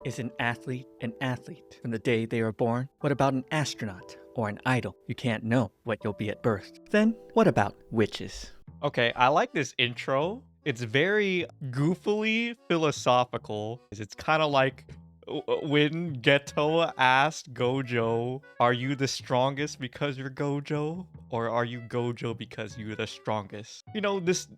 Is an athlete from the day they are born? What about an astronaut or an idol? You can't know what you'll be at birth. Then, what about witches? Okay, I like this intro. It's very goofily philosophical. It's kind of like when Geto asked Gojo, "Are you the strongest because you're Gojo, or are you Gojo because you're the strongest?" This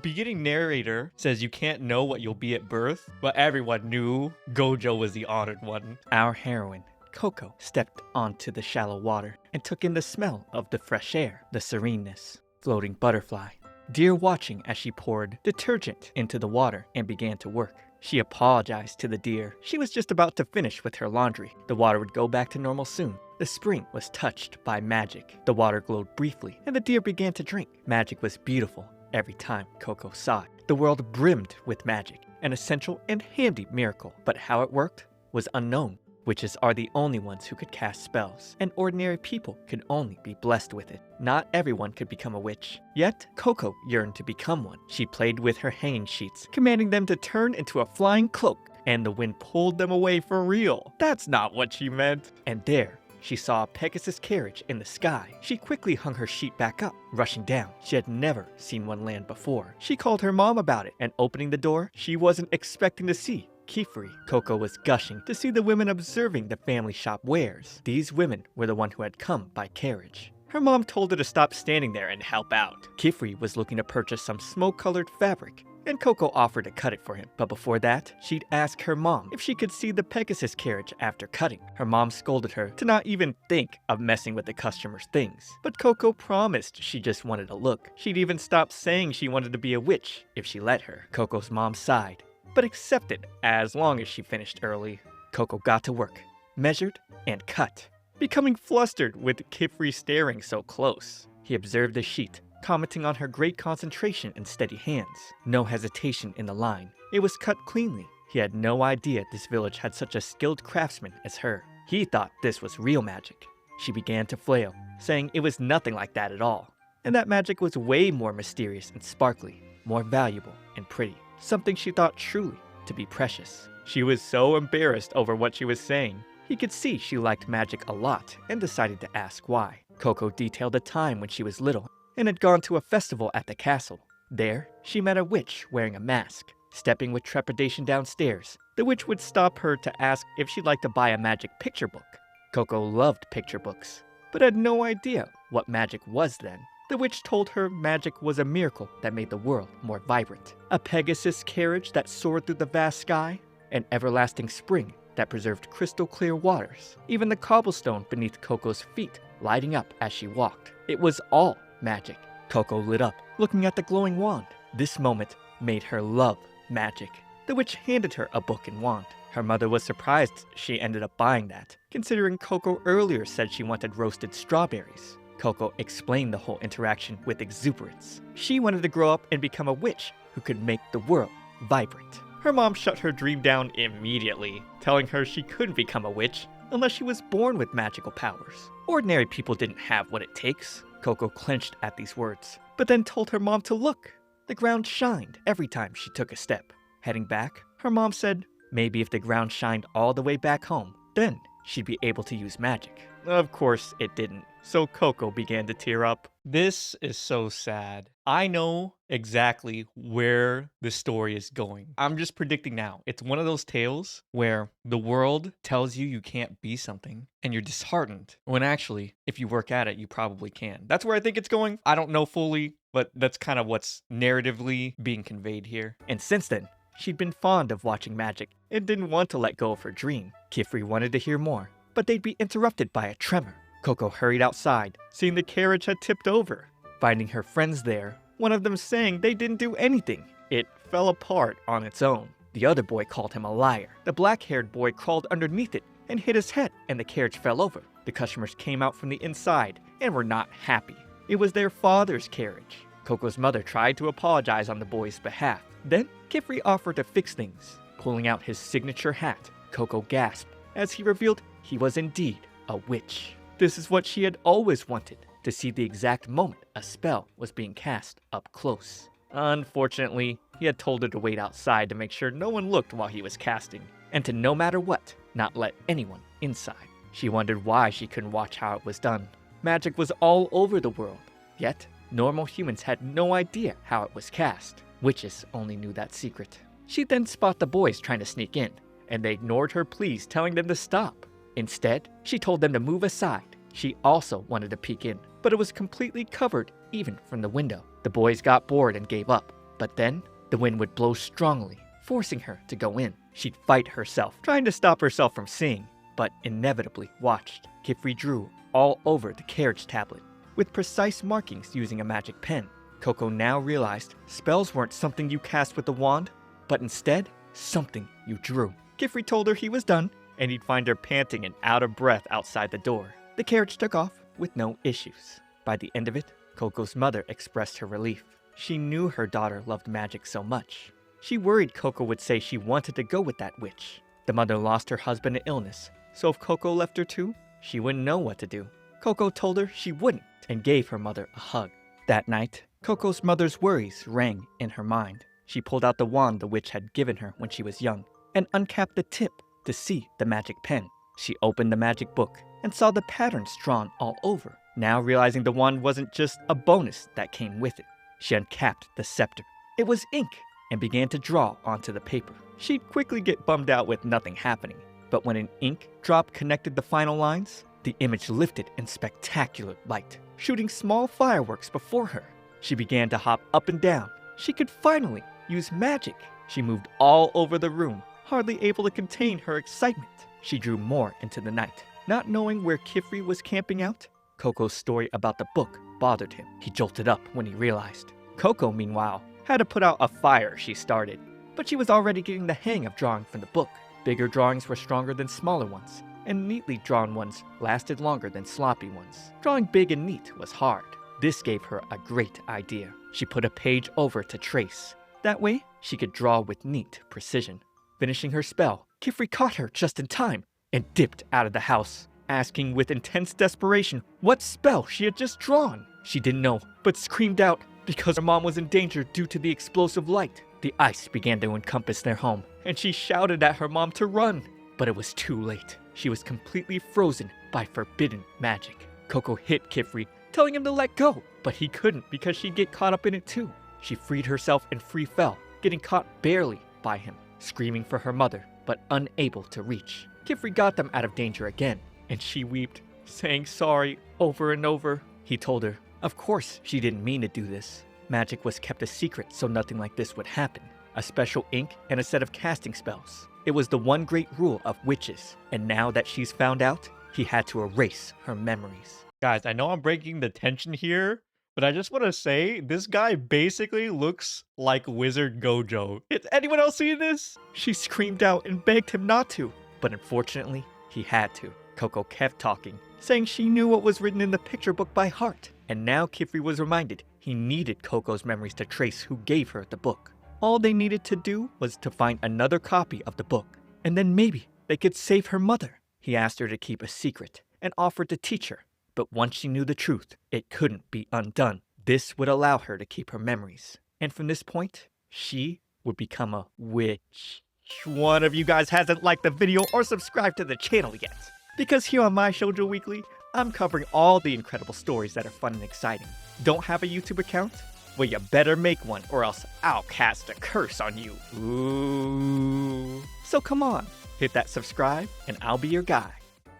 beginning narrator says you can't know what you'll be at birth, but everyone knew Gojo was the honored one. Our heroine, Coco, stepped onto the shallow water and took in the smell of the fresh air, the sereneness, floating butterfly. Deer watching as she poured detergent into the water and began to work. She apologized to the deer. She was just about to finish with her laundry. The water would go back to normal soon. The spring was touched by magic. The water glowed briefly, and the deer began to drink. Magic was beautiful every time Coco saw it. The world brimmed with magic, an essential and handy miracle. But how it worked was unknown. Witches are the only ones who could cast spells, and ordinary people could only be blessed with it. Not everyone could become a witch. Yet, Coco yearned to become one. She played with her hanging sheets, commanding them to turn into a flying cloak, and the wind pulled them away for real. That's not what she meant. And there, she saw a Pegasus carriage in the sky. She quickly hung her sheet back up, rushing down. She had never seen one land before. She called her mom about it, and opening the door, she wasn't expecting to see Kifri. Coco was gushing to see the women observing the family shop wares. These women were the one who had come by carriage. Her mom told her to stop standing there and help out. Kifri was looking to purchase some smoke-colored fabric, and Coco offered to cut it for him. But before that, she'd ask her mom if she could see the Pegasus carriage after cutting. Her mom scolded her to not even think of messing with the customer's things. But Coco promised she just wanted a look. She'd even stopped saying she wanted to be a witch if she let her. Coco's mom sighed, but accepted as long as she finished early. Coco got to work, measured, and cut, becoming flustered with Kifri staring so close. He observed the sheet, commenting on her great concentration and steady hands. No hesitation in the line. It was cut cleanly. He had no idea this village had such a skilled craftsman as her. He thought this was real magic. She began to flail, saying it was nothing like that at all, and that magic was way more mysterious and sparkly, more valuable and pretty. Something she thought truly to be precious. She was so embarrassed over what she was saying. He could see she liked magic a lot and decided to ask why. Coco detailed a time when she was little and had gone to a festival at the castle. There, she met a witch wearing a mask. Stepping with trepidation downstairs, the witch would stop her to ask if she'd like to buy a magic picture book. Coco loved picture books, but had no idea what magic was then. The witch told her magic was a miracle that made the world more vibrant. A Pegasus carriage that soared through the vast sky, an everlasting spring that preserved crystal clear waters, even the cobblestone beneath Coco's feet lighting up as she walked. It was all magic. Coco lit up, looking at the glowing wand. This moment made her love magic. The witch handed her a book and wand. Her mother was surprised she ended up buying that, considering Coco earlier said she wanted roasted strawberries. Coco explained the whole interaction with exuberance. She wanted to grow up and become a witch who could make the world vibrant. Her mom shut her dream down immediately, telling her she couldn't become a witch unless she was born with magical powers. Ordinary people didn't have what it takes. Coco clenched at these words, but then told her mom to look. The ground shined every time she took a step. Heading back, her mom said maybe if the ground shined all the way back home, then she'd be able to use magic. Of course it didn't, so Coco began to tear up. This is so sad. I know exactly where the story is going. I'm just predicting now. It's one of those tales where the world tells you you can't be something and you're disheartened, when actually, if you work at it, you probably can. That's where I think it's going. I don't know fully, but that's kind of what's narratively being conveyed here. And since then, she'd been fond of watching magic and didn't want to let go of her dream. Kifri wanted to hear more, but they'd be interrupted by a tremor. Coco hurried outside, seeing the carriage had tipped over. Finding her friends there, one of them saying they didn't do anything. It fell apart on its own. The other boy called him a liar. The black-haired boy crawled underneath it and hit his head, and the carriage fell over. The customers came out from the inside and were not happy. It was their father's carriage. Coco's mother tried to apologize on the boy's behalf. Then, Kifri offered to fix things. Pulling out his signature hat, Coco gasped as he revealed he was indeed a witch. This is what she had always wanted, to see the exact moment a spell was being cast up close. Unfortunately, he had told her to wait outside to make sure no one looked while he was casting. and to no matter what, not let anyone inside. She wondered why she couldn't watch how it was done. Magic was all over the world, yet normal humans had no idea how it was cast. Witches only knew that secret. She then spotted the boys trying to sneak in, and they ignored her pleas telling them to stop. Instead, she told them to move aside. She also wanted to peek in, but it was completely covered even from the window. The boys got bored and gave up, but then the wind would blow strongly, forcing her to go in. She'd fight herself, trying to stop herself from seeing, but inevitably watched. Kifri drew all over the carriage tablet, with precise markings using a magic pen. Coco now realized spells weren't something you cast with the wand, but instead, something you drew. Kifri told her he was done, and he'd find her panting and out of breath outside the door. The carriage took off with no issues. By the end of it, Coco's mother expressed her relief. She knew her daughter loved magic so much. She worried Coco would say she wanted to go with that witch. The mother lost her husband to illness, so if Coco left her too, she wouldn't know what to do. Coco told her she wouldn't and gave her mother a hug. That night, Coco's mother's worries rang in her mind. She pulled out the wand the witch had given her when she was young and uncapped the tip to see the magic pen. She opened the magic book and saw the patterns drawn all over. Now realizing the wand wasn't just a bonus that came with it, she uncapped the scepter. It was ink and began to draw onto the paper. She'd quickly get bummed out with nothing happening, but when an ink drop connected the final lines, the image lifted in spectacular light, shooting small fireworks before her. She began to hop up and down. She could finally use magic. She moved all over the room, hardly able to contain her excitement. She drew more into the night. Not knowing where Kifri was camping out, Coco's story about the book bothered him. He jolted up when he realized. Coco, meanwhile, had to put out a fire she started, but she was already getting the hang of drawing from the book. Bigger drawings were stronger than smaller ones, and neatly drawn ones lasted longer than sloppy ones. Drawing big and neat was hard. This gave her a great idea. She put a page over to trace. That way, she could draw with neat precision. Finishing her spell, Kifri caught her just in time and dipped out of the house, asking with intense desperation what spell she had just drawn. She didn't know, but screamed out because her mom was in danger due to the explosive light. The ice began to encompass their home, and she shouted at her mom to run. But it was too late. She was completely frozen by forbidden magic. Coco hit Kifri, telling him to let go, but he couldn't because she'd get caught up in it too. She freed herself and free fell, getting caught barely by him, screaming for her mother, but unable to reach. Kifri got them out of danger again, and she wept, saying sorry over and over. He told her, of course she didn't mean to do this. Magic was kept a secret so nothing like this would happen. A special ink and a set of casting spells. It was the one great rule of witches, and now that she's found out, he had to erase her memories. Guys, I know I'm breaking the tension here, but I just want to say this guy basically looks like Wizard Gojo. Has anyone else seen this? She screamed out and begged him not to, but unfortunately, he had to. Coco kept talking, saying she knew what was written in the picture book by heart, and now Kifri was reminded he needed Coco's memories to trace who gave her the book. All they needed to do was to find another copy of the book, and then maybe they could save her mother. He asked her to keep a secret and offered to teach her, but once she knew the truth, it couldn't be undone. This would allow her to keep her memories, and from this point, she would become a witch. Which one of you guys hasn't liked the video or subscribed to the channel yet? Because here on my Shoujo Weekly, I'm covering all the incredible stories that are fun and exciting. Don't have a YouTube account? Well, you better make one or else I'll cast a curse on you. Ooh. So come on, hit that subscribe and I'll be your guy.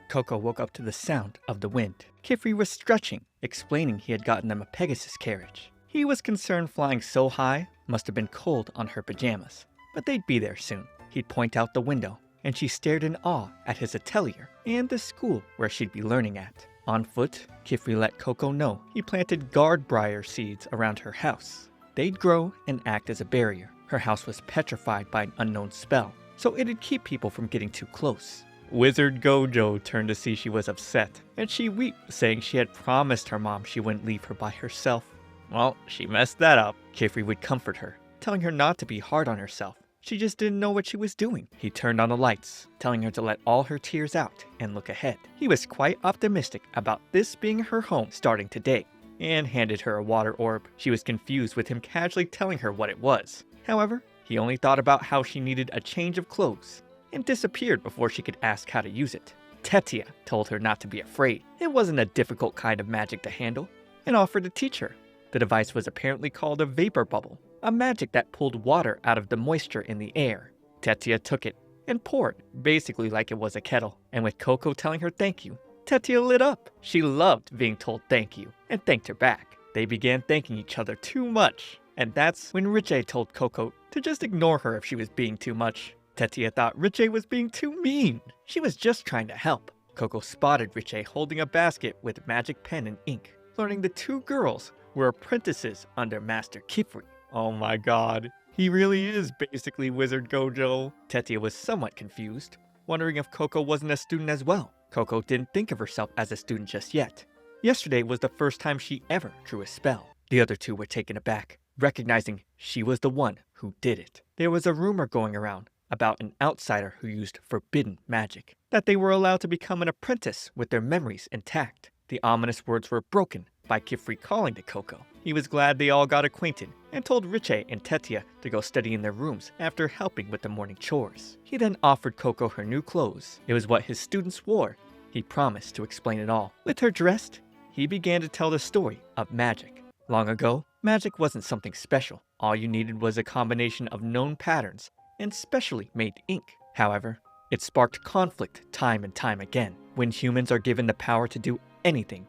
Coco woke up to the sound of the wind. Kifri was stretching, explaining he had gotten them a Pegasus carriage. He was concerned flying so high must have been cold on her pajamas, but they'd be there soon. He'd point out the window, and she stared in awe at his atelier and the school where she'd be learning at. On foot, Kifri let Coco know he planted guard briar seeds around her house. They'd grow and act as a barrier. Her house was petrified by an unknown spell, so it'd keep people from getting too close. Wizard Gojo turned to see she was upset, and she wept, saying she had promised her mom she wouldn't leave her by herself. Well, she messed that up. Kifri would comfort her, telling her not to be hard on herself. She just didn't know what she was doing. He turned on the lights, telling her to let all her tears out and look ahead. He was quite optimistic about this being her home starting today, and handed her a water orb. She was confused with him casually telling her what it was. However, he only thought about how she needed a change of clothes. and disappeared before she could ask how to use it. Tetia told her not to be afraid. It wasn't a difficult kind of magic to handle, and offered to teach her. The device was apparently called a vapor bubble, a magic that pulled water out of the moisture in the air. Tetia took it and poured, basically like it was a kettle, and with Coco telling her thank you, Tetia lit up. She loved being told thank you, and thanked her back. They began thanking each other too much, and that's when Richie told Coco to just ignore her if she was being too much. Tetia thought Richie was being too mean. She was just trying to help. Coco spotted Richie holding a basket with magic pen and ink, learning the two girls were apprentices under Master Kifri. Oh my god, he really is basically Wizard Gojo. Tetia was somewhat confused, wondering if Coco wasn't a student as well. Coco didn't think of herself as a student just yet. Yesterday was the first time she ever drew a spell. The other two were taken aback, recognizing she was the one who did it. There was a rumor going around about an outsider who used forbidden magic, that they were allowed to become an apprentice with their memories intact. The ominous words were broken by Kifri calling to Coco. He was glad they all got acquainted and told Richie and Tetia to go study in their rooms after helping with the morning chores. He then offered Coco her new clothes. It was what his students wore. He promised to explain it all. With her dressed, he began to tell the story of magic. Long ago, magic wasn't something special. All you needed was a combination of known patterns and specially made ink. However, it sparked conflict time and time again. When humans are given the power to do anything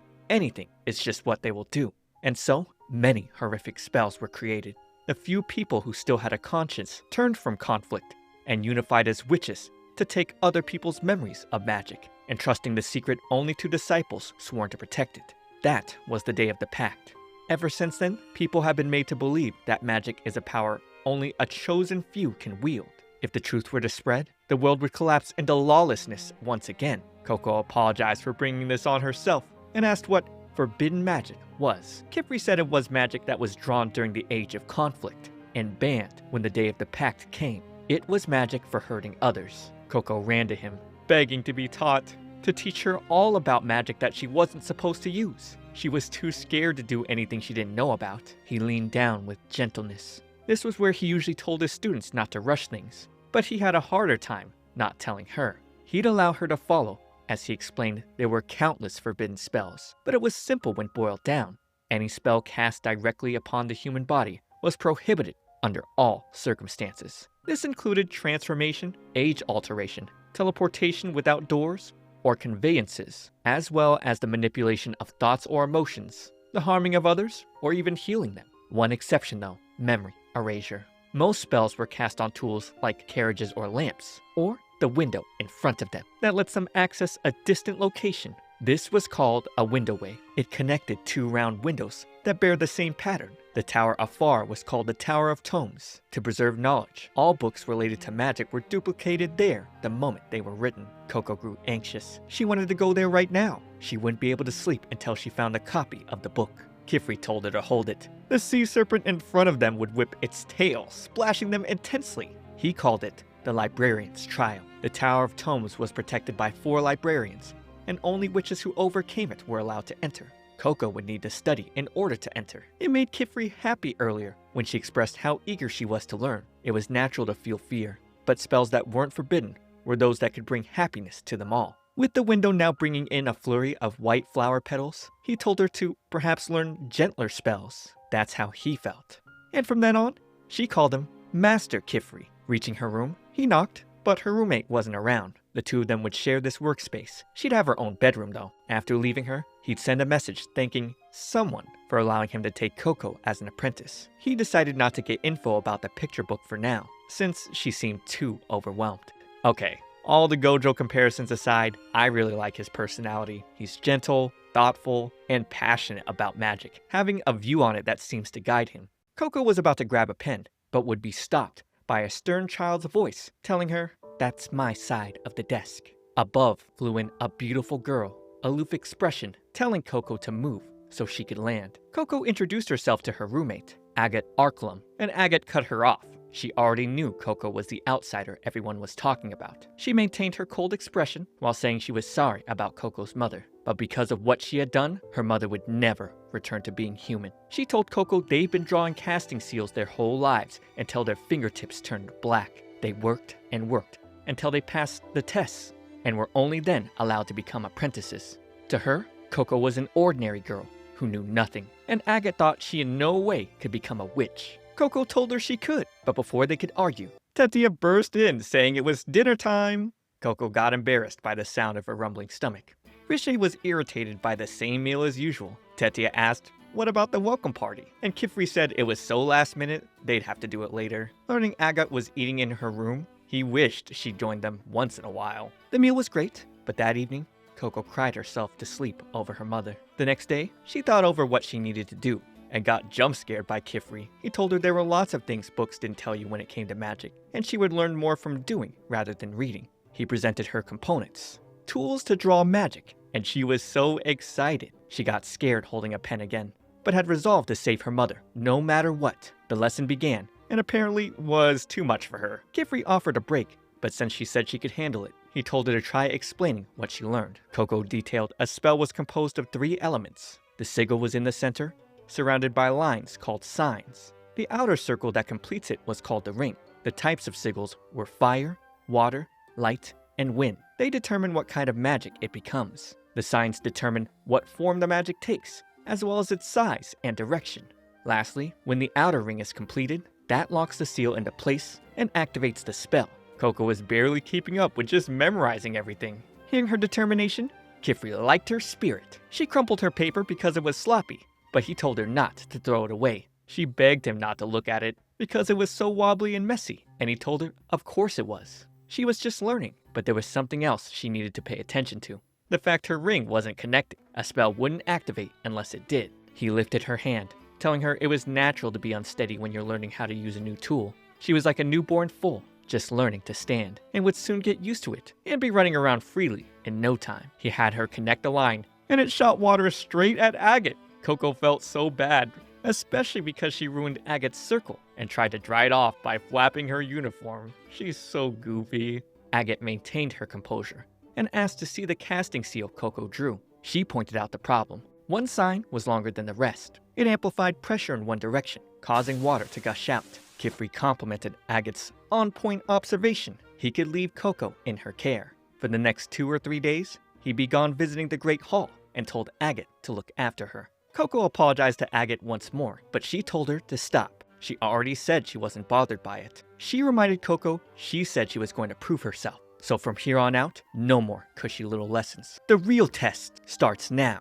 is just what they will do. And so, many horrific spells were created. The few people who still had a conscience turned from conflict and unified as witches to take other people's memories of magic, entrusting the secret only to disciples sworn to protect it. That was the day of the pact. Ever since then, people have been made to believe that magic is a power only a chosen few can wield. If the truth were to spread, the world would collapse into lawlessness once again. Coco apologized for bringing this on herself and asked what forbidden magic was. Kifri said it was magic that was drawn during the age of conflict and banned when the day of the pact came. It was magic for hurting others. Coco ran to him, begging to be taught, to teach her all about magic that she wasn't supposed to use. She was too scared to do anything she didn't know about. He leaned down with gentleness. This was where he usually told his students not to rush things, but he had a harder time not telling her. He'd allow her to follow. As he explained, there were countless forbidden spells, but it was simple when boiled down. Any spell cast directly upon the human body was prohibited under all circumstances. This included transformation, age alteration, teleportation without doors, or conveyances, as well as the manipulation of thoughts or emotions, the harming of others, or even healing them. One exception though, memory erasure. Most spells were cast on tools like carriages or lamps, or the window in front of them that lets them access a distant location. This was called a windowway. It connected two round windows that bear the same pattern. The tower afar was called the Tower of Tomes. To preserve knowledge, all books related to magic were duplicated there the moment they were written. Coco grew anxious. She wanted to go there right now. She wouldn't be able to sleep until she found a copy of the book. Kifri told her to hold it. The sea serpent in front of them would whip its tail, splashing them intensely. He called it the Librarian's Trial. The Tower of Tomes was protected by 4 librarians, and only witches who overcame it were allowed to enter. Coco would need to study in order to enter. It made Kifri happy earlier when she expressed how eager she was to learn. It was natural to feel fear, but spells that weren't forbidden were those that could bring happiness to them all. With the window now bringing in a flurry of white flower petals, he told her to perhaps learn gentler spells. That's how he felt. And from then on, she called him Master Kifri. Reaching her room, he knocked, but her roommate wasn't around. The two of them would share this workspace. She'd have her own bedroom though. After leaving her, he'd send a message thanking someone for allowing him to take Coco as an apprentice. He decided not to get info about the picture book for now, since she seemed too overwhelmed. Okay, all the Gojo comparisons aside, I really like his personality. He's gentle, thoughtful, and passionate about magic, having a view on it that seems to guide him. Coco was about to grab a pen, but would be stopped by a stern child's voice telling her, "That's my side of the desk." Above flew in a beautiful girl, aloof expression, telling Coco to move so she could land. Coco introduced herself to her roommate, Agate Arklum, and Agate cut her off. She already knew Coco was the outsider everyone was talking about. She maintained her cold expression while saying she was sorry about Coco's mother, but because of what she had done, her mother would never return to being human. She told Coco they'd been drawing casting seals their whole lives until their fingertips turned black. They worked and worked until they passed the tests and were only then allowed to become apprentices. To her, Coco was an ordinary girl who knew nothing, and Agate thought she in no way could become a witch. Coco told her she could, but before they could argue, Tetia burst in saying it was dinner time. Coco got embarrassed by the sound of her rumbling stomach. Riche was irritated by the same meal as usual. Tetia asked, "What about the welcome party?" And Kifri said it was so last minute, they'd have to do it later. Learning Agate was eating in her room, he wished she'd joined them once in a while. The meal was great, but that evening, Coco cried herself to sleep over her mother. The next day, she thought over what she needed to do and got jump scared by Kifri. He told her there were lots of things books didn't tell you when it came to magic, and she would learn more from doing rather than reading. He presented her components, tools to draw magic, and she was so excited. She got scared holding a pen again, but had resolved to save her mother, no matter what. The lesson began, and apparently was too much for her. Kifri offered a break, but since she said she could handle it, he told her to try explaining what she learned. Coco detailed a spell was composed of 3 elements. The sigil was in the center, surrounded by lines called signs. The outer circle that completes it was called the ring. The types of sigils were fire, water, light, and wind. They determine what kind of magic it becomes. The signs determine what form the magic takes, as well as its size and direction. Lastly, when the outer ring is completed, that locks the seal into place and activates the spell. Coco was barely keeping up with just memorizing everything. Hearing her determination, Kifri liked her spirit. She crumpled her paper because it was sloppy, but he told her not to throw it away. She begged him not to look at it because it was so wobbly and messy, and he told her of course it was. She was just learning, but there was something else she needed to pay attention to. The fact her ring wasn't connected. A spell wouldn't activate unless it did. He lifted her hand, telling her it was natural to be unsteady when you're learning how to use a new tool. She was like a newborn foal, just learning to stand, and would soon get used to it and be running around freely in no time. He had her connect the line, and it shot water straight at Agate. Coco felt so bad, especially because she ruined Agate's circle and tried to dry it off by flapping her uniform. She's so goofy. Agate maintained her composure and asked to see the casting seal Coco drew. She pointed out the problem. One sign was longer than the rest. It amplified pressure in one direction, causing water to gush out. Kifri complimented Agate's on-point observation. He could leave Coco in her care. For the next 2 or 3 days, he'd be gone visiting the Great Hall and told Agate to look after her. Coco apologized to Agate once more, but she told her to stop. She already said she wasn't bothered by it. She reminded Coco she said she was going to prove herself. So from here on out, no more cushy little lessons. The real test starts now.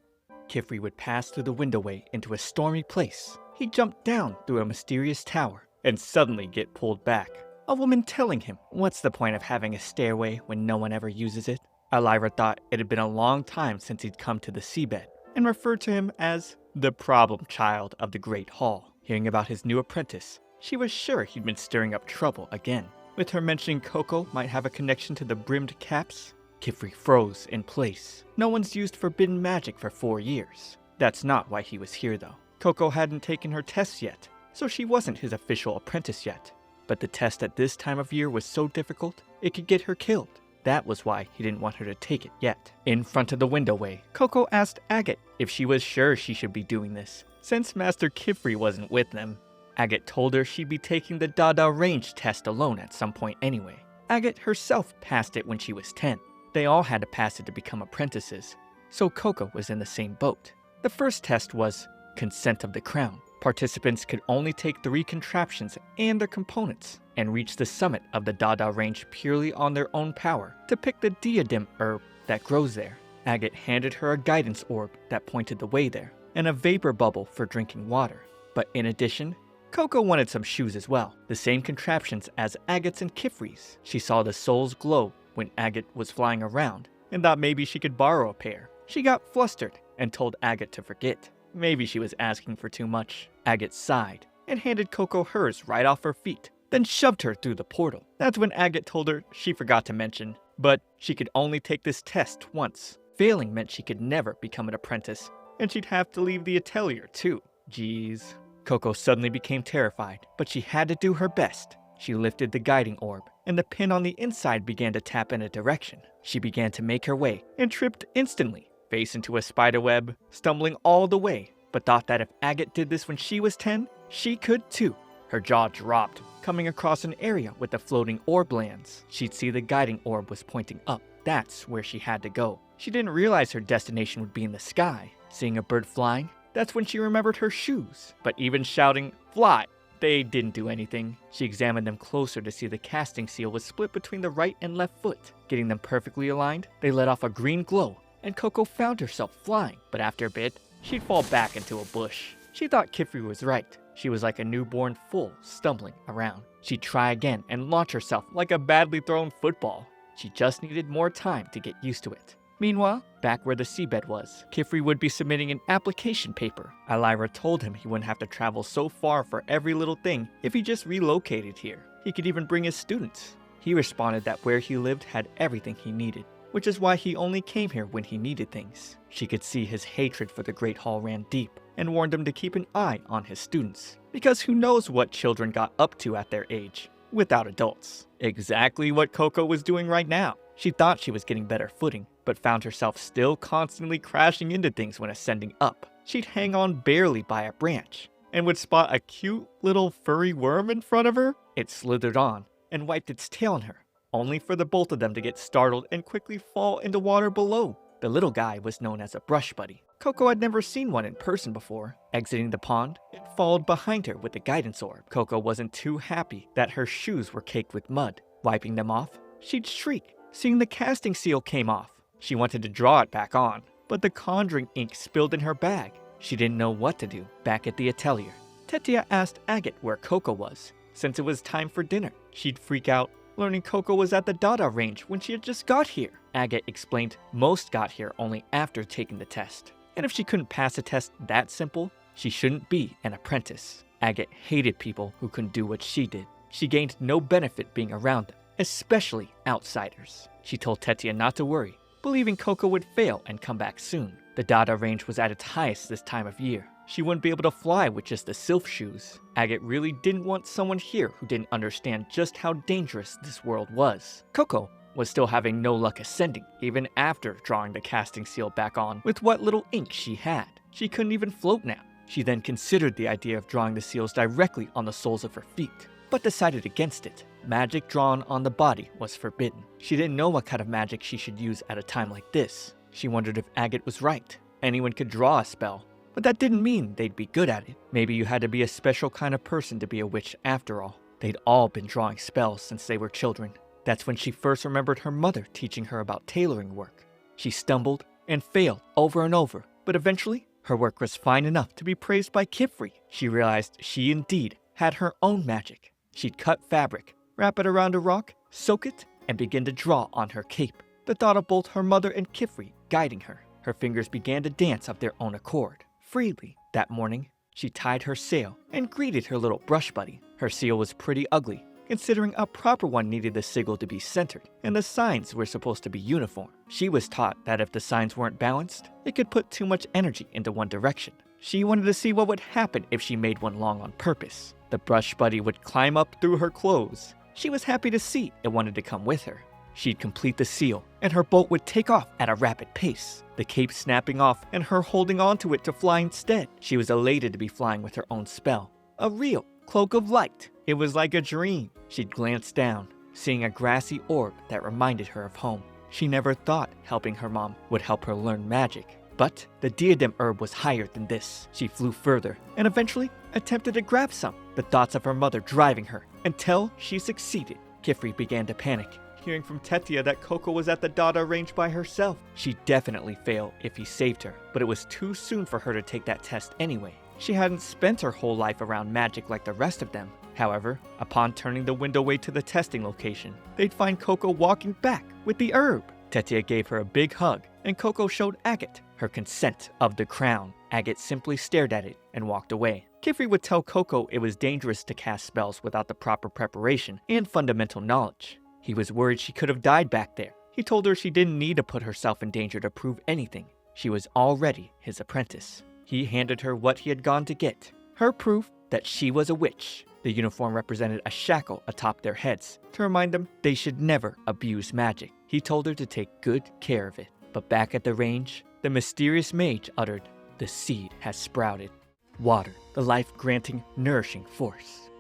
Kifri would pass through the windowway into a stormy place. He jumped down through a mysterious tower and suddenly get pulled back. A woman telling him, what's the point of having a stairway when no one ever uses it? Elira thought it had been a long time since he'd come to the seabed and referred to him as the problem child of the Great Hall. Hearing about his new apprentice, she was sure he'd been stirring up trouble again. With her mentioning Coco might have a connection to the brimmed caps, Kifri froze in place. No one's used forbidden magic for 4 years. That's not why he was here though. Coco hadn't taken her tests yet, so she wasn't his official apprentice yet. But the test at this time of year was so difficult, it could get her killed. That was why he didn't want her to take it yet. In front of the windowway, Coco asked Agate if she was sure she should be doing this, since Master Kifri wasn't with them. Agate told her she'd be taking the Dada range test alone at some point anyway. Agate herself passed it when she was 10. They all had to pass it to become apprentices, so Coco was in the same boat. The first test was Consent of the Crown. Participants could only take 3 contraptions and their components, and reach the summit of the Dada range purely on their own power to pick the diadem herb that grows there. Agate handed her a guidance orb that pointed the way there, and a vapor bubble for drinking water. But in addition, Coco wanted some shoes as well, the same contraptions as Agate's and Kifri's. She saw the soles glow when Agate was flying around, and thought maybe she could borrow a pair. She got flustered and told Agate to forget. Maybe she was asking for too much. Agate sighed and handed Coco hers right off her feet, then shoved her through the portal. That's when Agate told her she forgot to mention, but she could only take this test once. Failing meant she could never become an apprentice, and she'd have to leave the atelier too. Jeez. Coco suddenly became terrified, but she had to do her best. She lifted the guiding orb, and the pin on the inside began to tap in a direction. She began to make her way, and tripped instantly, face into a spiderweb, stumbling all the way, but thought that if Agate did this when she was 10, she could too. Her jaw dropped, coming across an area with the floating orb lands. She'd see the guiding orb was pointing up. That's where she had to go. She didn't realize her destination would be in the sky. Seeing a bird flying, that's when she remembered her shoes. But even shouting, "Fly!" they didn't do anything. She examined them closer to see the casting seal was split between the right and left foot. Getting them perfectly aligned, they let off a green glow, and Coco found herself flying. But after a bit, she'd fall back into a bush. She thought Kifri was right. She was like a newborn foal stumbling around. She'd try again and launch herself like a badly thrown football. She just needed more time to get used to it. Meanwhile, back where the seabed was, Kifri would be submitting an application paper. Elira told him he wouldn't have to travel so far for every little thing if he just relocated here. He could even bring his students. He responded that where he lived had everything he needed, which is why he only came here when he needed things. She could see his hatred for the Great Hall ran deep, and warned him to keep an eye on his students. Because who knows what children got up to at their age, without adults. Exactly what Coco was doing right now. She thought she was getting better footing, but found herself still constantly crashing into things when ascending up. She'd hang on barely by a branch, and would spot a cute little furry worm in front of her. It slithered on, and wiped its tail on her, only for the both of them to get startled and quickly fall into water below. The little guy was known as a brush buddy. Coco had never seen one in person before. Exiting the pond, it followed behind her with the guidance orb. Coco wasn't too happy that her shoes were caked with mud. Wiping them off, she'd shriek, seeing the casting seal came off. She wanted to draw it back on, but the conjuring ink spilled in her bag. She didn't know what to do. Back at the atelier, Tetia asked Agate where Coco was, since it was time for dinner. She'd freak out, learning Coco was at the Dada range when she had just got here. Agate explained most got here only after taking the test, and if she couldn't pass a test that simple, she shouldn't be an apprentice. Agate hated people who couldn't do what she did. She gained no benefit being around them, especially outsiders. She told Tetia not to worry, believing Coco would fail and come back soon. The Dada range was at its highest this time of year. She wouldn't be able to fly with just the sylph shoes. Agate really didn't want someone here who didn't understand just how dangerous this world was. Coco was still having no luck ascending, even after drawing the casting seal back on with what little ink she had. She couldn't even float now. She then considered the idea of drawing the seals directly on the soles of her feet, but decided against it. Magic drawn on the body was forbidden. She didn't know what kind of magic she should use at a time like this. She wondered if Agate was right. Anyone could draw a spell, but that didn't mean they'd be good at it. Maybe you had to be a special kind of person to be a witch after all. They'd all been drawing spells since they were children. That's when she first remembered her mother teaching her about tailoring work. She stumbled and failed over and over, but eventually, her work was fine enough to be praised by Kifri. She realized she indeed had her own magic. She'd cut fabric, wrap it around a rock, soak it, and begin to draw on her cape. The thought of both her mother and Kifri guiding her. Her fingers began to dance of their own accord, freely. That morning, she tied her sail and greeted her little brush buddy. Her seal was pretty ugly, considering a proper one needed the sigil to be centered, and the signs were supposed to be uniform. She was taught that if the signs weren't balanced, it could put too much energy into one direction. She wanted to see what would happen if she made one long on purpose. The brush buddy would climb up through her clothes. She was happy to see it wanted to come with her. She'd complete the seal, and her boat would take off at a rapid pace, the cape snapping off and her holding onto it to fly instead. She was elated to be flying with her own spell, a real cloak of light. It was like a dream. She'd glance down, seeing a grassy orb that reminded her of home. She never thought helping her mom would help her learn magic. But the diadem herb was higher than this. She flew further and eventually attempted to grab some, the thoughts of her mother driving her, until she succeeded. Kifri began to panic, hearing from Tetia that Coco was at the Dada range by herself. She'd definitely fail if he saved her, but it was too soon for her to take that test anyway. She hadn't spent her whole life around magic like the rest of them. However, upon turning the windowway to the testing location, they'd find Coco walking back with the herb. Tetia gave her a big hug, and Coco showed Agate her consent of the crown. Agate simply stared at it and walked away. Kifri would tell Coco it was dangerous to cast spells without the proper preparation and fundamental knowledge. He was worried she could have died back there. He told her she didn't need to put herself in danger to prove anything. She was already his apprentice. He handed her what he had gone to get, her proof that she was a witch. The uniform represented a shackle atop their heads to remind them they should never abuse magic. He told her to take good care of it. But back at the range, the mysterious mage uttered, "The seed has sprouted." Water, the life-granting, nourishing force.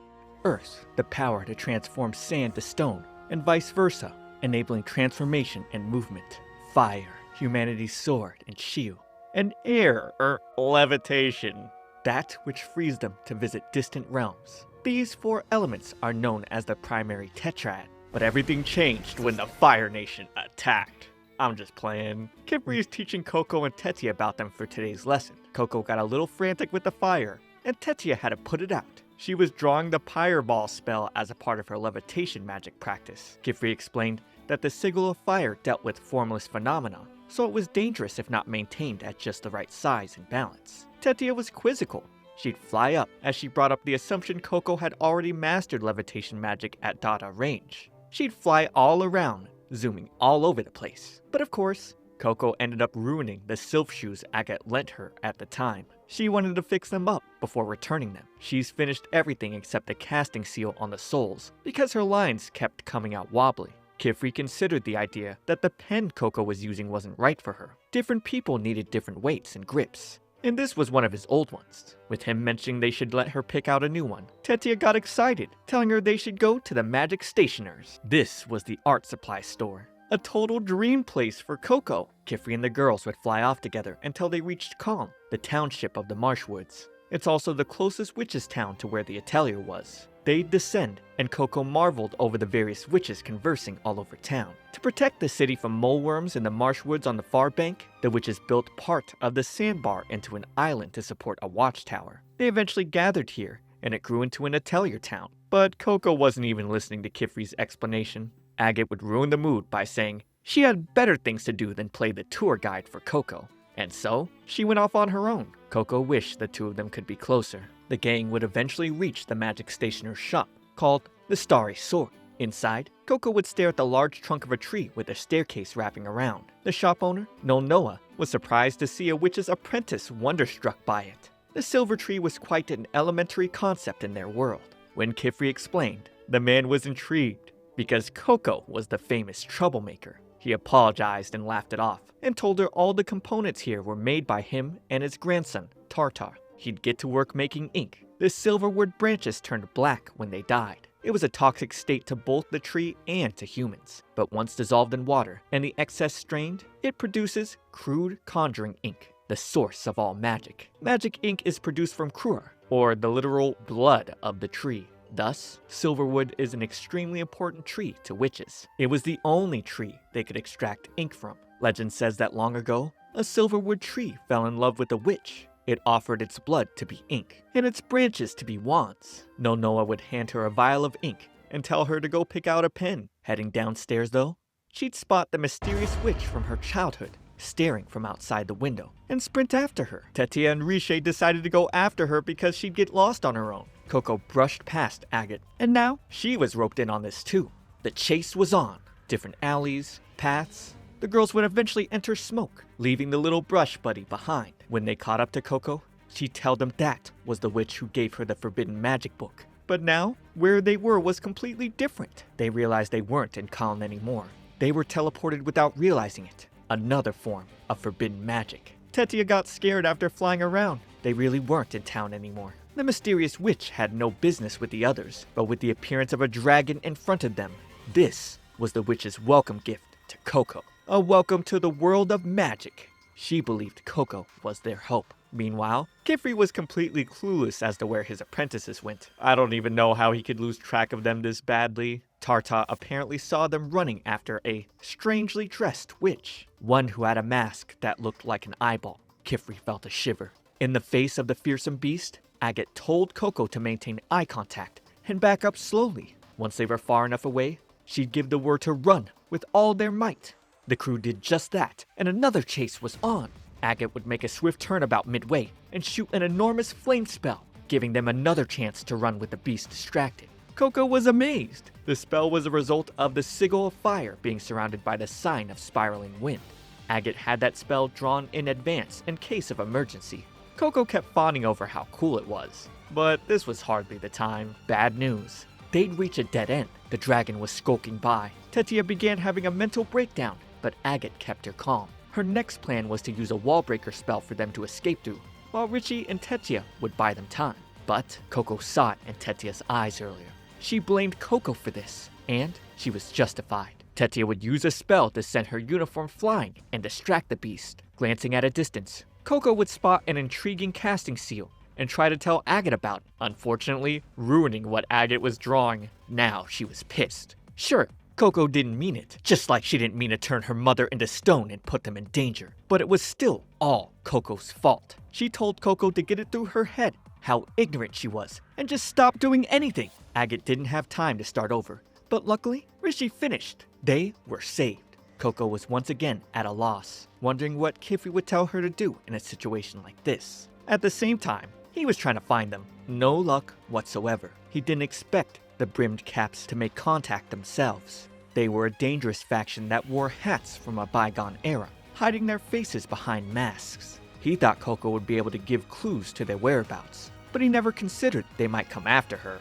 Earth the power to transform sand to stone, and vice versa, enabling transformation and movement. Fire, humanity's sword and shield. And air, or levitation, that which frees them to visit distant realms. These 4 elements are known as the primary tetrad, but everything changed when the Fire Nation attacked. I'm just playing. Kifri is teaching Coco and Tetia about them for today's lesson. Coco got a little frantic with the fire, and Tetia had to put it out. She was drawing the Pyreball spell as a part of her levitation magic practice. Kifri explained that the sigil of fire dealt with formless phenomena, so it was dangerous if not maintained at just the right size and balance. Tetia was quizzical. She'd fly up, as she brought up the assumption Coco had already mastered levitation magic at Dada range. She'd fly all around, zooming all over the place. But of course, Coco ended up ruining the sylph shoes Agate lent her at the time. She wanted to fix them up before returning them. She's finished everything except the casting seal on the soles, because her lines kept coming out wobbly. Kifri considered the idea that the pen Coco was using wasn't right for her. Different people needed different weights and grips, and this was one of his old ones. With him mentioning they should let her pick out a new one, Tetia got excited, telling her they should go to the Magic Stationers. This was the art supply store. A total dream place for Coco. Kifri and the girls would fly off together until they reached Calm, the township of the Marshwoods. It's also the closest witches' town to where the atelier was. They'd descend, and Coco marveled over the various witches conversing all over town. To protect the city from moleworms in the marshwoods on the far bank, the witches built part of the sandbar into an island to support a watchtower. They eventually gathered here, and it grew into an atelier town. But Coco wasn't even listening to Kifri's explanation. Agate would ruin the mood by saying she had better things to do than play the tour guide for Coco. And so, she went off on her own. Coco wished the two of them could be closer. The gang would eventually reach the Magic Stationer's shop, called the Starry Sword. Inside, Coco would stare at the large trunk of a tree with a staircase wrapping around. The shop owner, Nonoa, was surprised to see a witch's apprentice wonderstruck by it. The silver tree was quite an elementary concept in their world. When Kifri explained, the man was intrigued, because Coco was the famous troublemaker. He apologized and laughed it off, and told her all the components here were made by him and his grandson, Tartar. He'd get to work making ink. The silverwood branches turned black when they died. It was a toxic state to both the tree and to humans, but once dissolved in water and the excess strained, it produces crude conjuring ink, the source of all magic. Magic ink is produced from Krur, or the literal blood of the tree. Thus, silverwood is an extremely important tree to witches. It was the only tree they could extract ink from. Legend says that long ago, a silverwood tree fell in love with a witch. It offered its blood to be ink, and its branches to be wands. Nonoa would hand her a vial of ink and tell her to go pick out a pen. Heading downstairs though, she'd spot the mysterious witch from her childhood, staring from outside the window, and sprint after her. Tetia and Riche decided to go after her because she'd get lost on her own. Coco brushed past Agate, and now she was roped in on this too. The chase was on. Different alleys, paths. The girls would eventually enter smoke, leaving the little brush buddy behind. When they caught up to Coco, she'd tell them that was the witch who gave her the forbidden magic book. But now, where they were was completely different. They realized they weren't in Kaln anymore. They were teleported without realizing it. Another form of forbidden magic. Tetia got scared after flying around. They really weren't in town anymore. The mysterious witch had no business with the others, but with the appearance of a dragon in front of them, this was the witch's welcome gift to Coco. A welcome to the world of magic. She believed Coco was their hope. Meanwhile, Kifri was completely clueless as to where his apprentices went. I don't even know how he could lose track of them this badly. Tarta apparently saw them running after a strangely dressed witch, one who had a mask that looked like an eyeball. Kifri felt a shiver. In the face of the fearsome beast, Agate told Coco to maintain eye contact and back up slowly. Once they were far enough away, she'd give the word to run with all their might. The crew did just that, and another chase was on. Agate would make a swift turnabout midway and shoot an enormous flame spell, giving them another chance to run with the beast distracted. Coco was amazed. The spell was a result of the sigil of fire being surrounded by the sign of spiraling wind. Agate had that spell drawn in advance in case of emergency. Coco kept fawning over how cool it was, but this was hardly the time. Bad news. They'd reach a dead end. The dragon was skulking by. Tetia began having a mental breakdown, but Agate kept her calm. Her next plan was to use a wall breaker spell for them to escape through, while Richie and Tetia would buy them time. But Coco saw it in Tetia's eyes earlier. She blamed Coco for this, and she was justified. Tetia would use a spell to send her uniform flying and distract the beast. Glancing at a distance, Coco would spot an intriguing casting seal and try to tell Agate about it, unfortunately ruining what Agate was drawing. Now she was pissed. Sure, Coco didn't mean it, just like she didn't mean to turn her mother into stone and put them in danger. But it was still all Coco's fault. She told Coco to get it through her head how ignorant she was and just stop doing anything. Agate didn't have time to start over, but luckily, Rishi finished. They were saved. Coco was once again at a loss, wondering what Kifri would tell her to do in a situation like this. At the same time, he was trying to find them. No luck whatsoever. He didn't expect the brimmed caps to make contact themselves. They were a dangerous faction that wore hats from a bygone era, hiding their faces behind masks. He thought Coco would be able to give clues to their whereabouts, but he never considered they might come after her.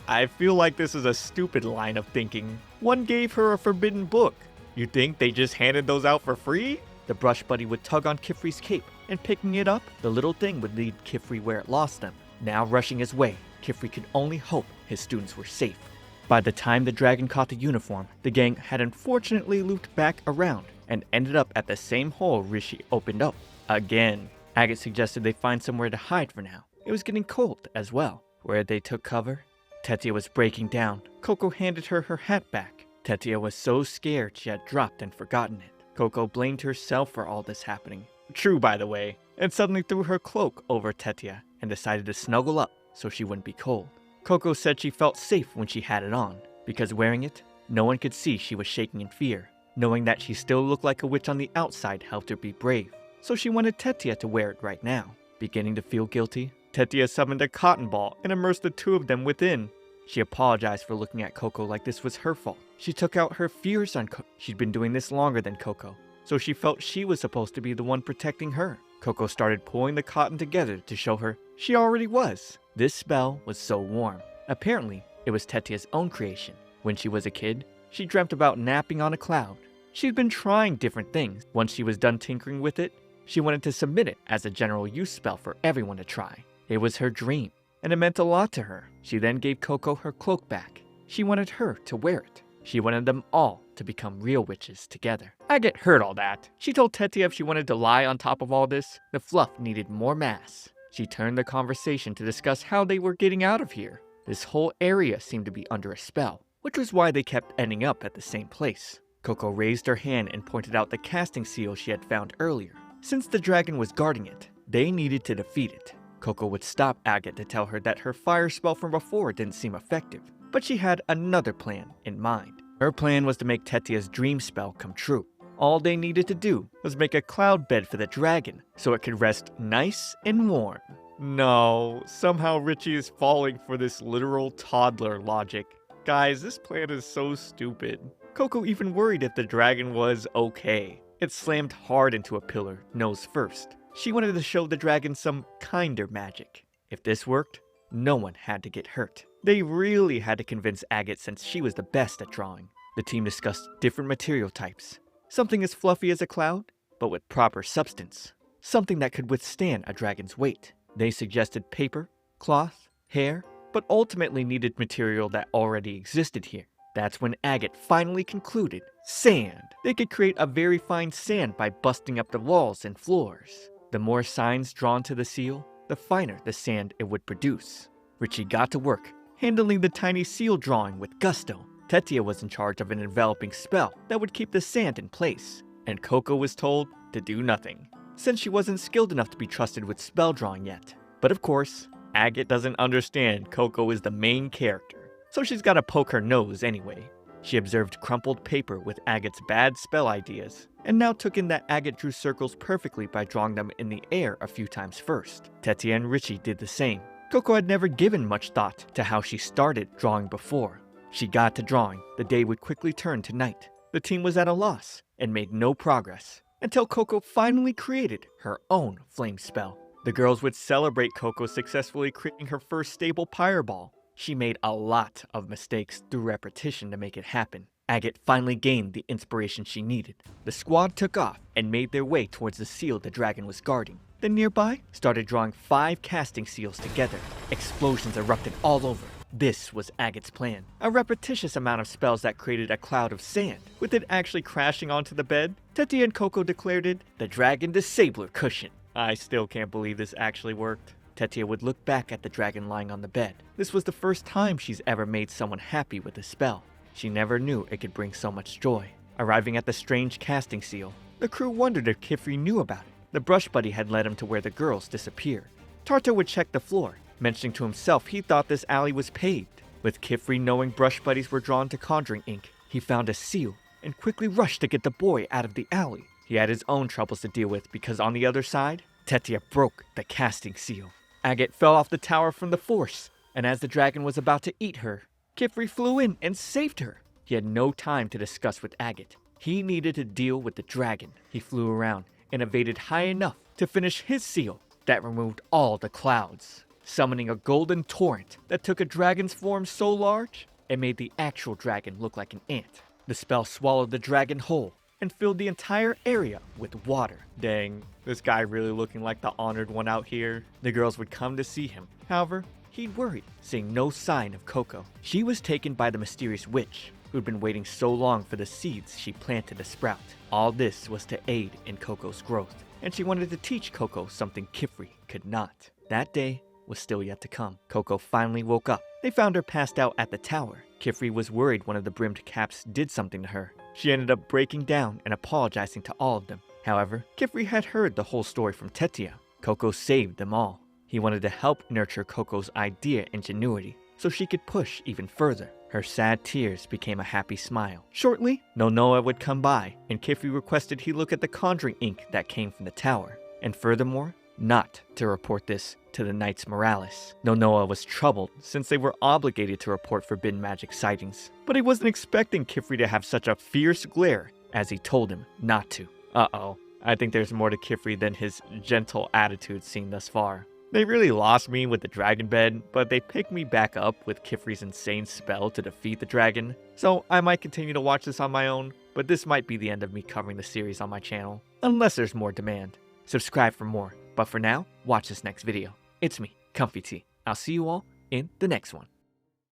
I feel like this is a stupid line of thinking. One gave her a forbidden book. You think they just handed those out for free? The brush buddy would tug on Kifri's cape, and picking it up, the little thing would lead Kifri where it lost them. Now rushing his way, Kifri could only hope his students were safe. By the time the dragon caught the uniform, the gang had unfortunately looped back around and ended up at the same hole Rishi opened up. Again, Agate suggested they find somewhere to hide for now. It was getting cold as well. Where they took cover, Tetia was breaking down. Coco handed her her hat back. Tetia was so scared she had dropped and forgotten it. Coco blamed herself for all this happening. True, by the way, and suddenly threw her cloak over Tetia and decided to snuggle up so she wouldn't be cold. Coco said she felt safe when she had it on, because wearing it, no one could see she was shaking in fear. Knowing that she still looked like a witch on the outside helped her be brave, so she wanted Tetia to wear it right now. Beginning to feel guilty, Tetia summoned a cotton ball and immersed the two of them within. She apologized for looking at Coco like this was her fault. She took out her fears on Coco. She'd been doing this longer than Coco, so she felt she was supposed to be the one protecting her. Coco started pulling the cotton together to show her she already was. This spell was so warm. Apparently, it was Tetia's own creation. When she was a kid, she dreamt about napping on a cloud. She'd been trying different things. Once she was done tinkering with it, she wanted to submit it as a general use spell for everyone to try. It was her dream, and it meant a lot to her. She then gave Coco her cloak back. She wanted her to wear it. She wanted them all to become real witches together. Agate heard all that. She told Tetia if she wanted to lie on top of all this, the fluff needed more mass. She turned the conversation to discuss how they were getting out of here. This whole area seemed to be under a spell, which was why they kept ending up at the same place. Coco raised her hand and pointed out the casting seal she had found earlier. Since the dragon was guarding it, they needed to defeat it. Coco would stop Agate to tell her that her fire spell from before didn't seem effective, but she had another plan in mind. Her plan was to make Tetia's dream spell come true. All they needed to do was make a cloud bed for the dragon so it could rest nice and warm. No, somehow Richie is falling for this literal toddler logic. Guys, this plan is so stupid. Coco even worried if the dragon was okay. It slammed hard into a pillar, nose first. She wanted to show the dragon some kinder magic. If this worked, no one had to get hurt. They really had to convince Agate since she was the best at drawing. The team discussed different material types. Something as fluffy as a cloud, but with proper substance. Something that could withstand a dragon's weight. They suggested paper, cloth, hair, but ultimately needed material that already existed here. That's when Agate finally concluded sand. They could create a very fine sand by busting up the walls and floors. The more signs drawn to the seal, the finer the sand it would produce. Richie got to work, handling the tiny seal drawing with gusto. Tetia was in charge of an enveloping spell that would keep the sand in place, and Coco was told to do nothing, since she wasn't skilled enough to be trusted with spell drawing yet. But of course, Agate doesn't understand Coco is the main character, so she's gotta poke her nose anyway. She observed crumpled paper with Agate's bad spell ideas, and now took in that Agate drew circles perfectly by drawing them in the air a few times first. Tetia and Richie did the same. Coco had never given much thought to how she started drawing before. She got to drawing, the day would quickly turn to night. The team was at a loss and made no progress until Coco finally created her own flame spell. The girls would celebrate Coco successfully creating her first stable pyreball. She made a lot of mistakes through repetition to make it happen. Agate finally gained the inspiration she needed. The squad took off and made their way towards the seal the dragon was guarding. Then nearby started drawing 5 casting seals together. Explosions erupted all over. This was Agate's plan. A repetitious amount of spells that created a cloud of sand. With it actually crashing onto the bed, Tetia and Coco declared it the Dragon Disabler Cushion. I still can't believe this actually worked. Tetia would look back at the dragon lying on the bed. This was the first time she's ever made someone happy with a spell. She never knew it could bring so much joy. Arriving at the strange casting seal, the crew wondered if Kifri knew about it. The brush buddy had led him to where the girls disappeared. Tartar would check the floor, mentioning to himself he thought this alley was paved. With Kifri knowing brush buddies were drawn to conjuring ink, he found a seal and quickly rushed to get the boy out of the alley. He had his own troubles to deal with because on the other side, Tetia broke the casting seal. Agate fell off the tower from the force, and as the dragon was about to eat her, Kifri flew in and saved her. He had no time to discuss with Agate. He needed to deal with the dragon. He flew around and evaded high enough to finish his seal that removed all the clouds, summoning a golden torrent that took a dragon's form so large it made the actual dragon look like an ant. The spell swallowed the dragon whole and filled the entire area with water. Dang, this guy really looking like the honored one out here. The girls would come to see him. However, he'd worried, seeing no sign of Coco. She was taken by the mysterious witch, who'd been waiting so long for the seeds she planted to sprout. All this was to aid in Coco's growth, and she wanted to teach Coco something Kifri could not. That day was still yet to come. Coco finally woke up. They found her passed out at the tower. Kifri was worried one of the brimmed caps did something to her. She ended up breaking down and apologizing to all of them. However, Kifri had heard the whole story from Tetia. Coco saved them all. He wanted to help nurture Coco's idea ingenuity so she could push even further. Her sad tears became a happy smile. Shortly, Nonoa would come by, and Kifri requested he look at the conjuring ink that came from the tower. And furthermore, not to report this to the Knights Morales. Nonoa was troubled since they were obligated to report forbidden magic sightings. But he wasn't expecting Kifri to have such a fierce glare as he told him not to. Uh-oh, I think there's more to Kifri than his gentle attitude seen thus far. They really lost me with the dragon bed, but they picked me back up with Kifri's insane spell to defeat the dragon. So I might continue to watch this on my own, but this might be the end of me covering the series on my channel, unless there's more demand. Subscribe for more, but for now, watch this next video. It's me, ComfyTea. I'll see you all in the next one.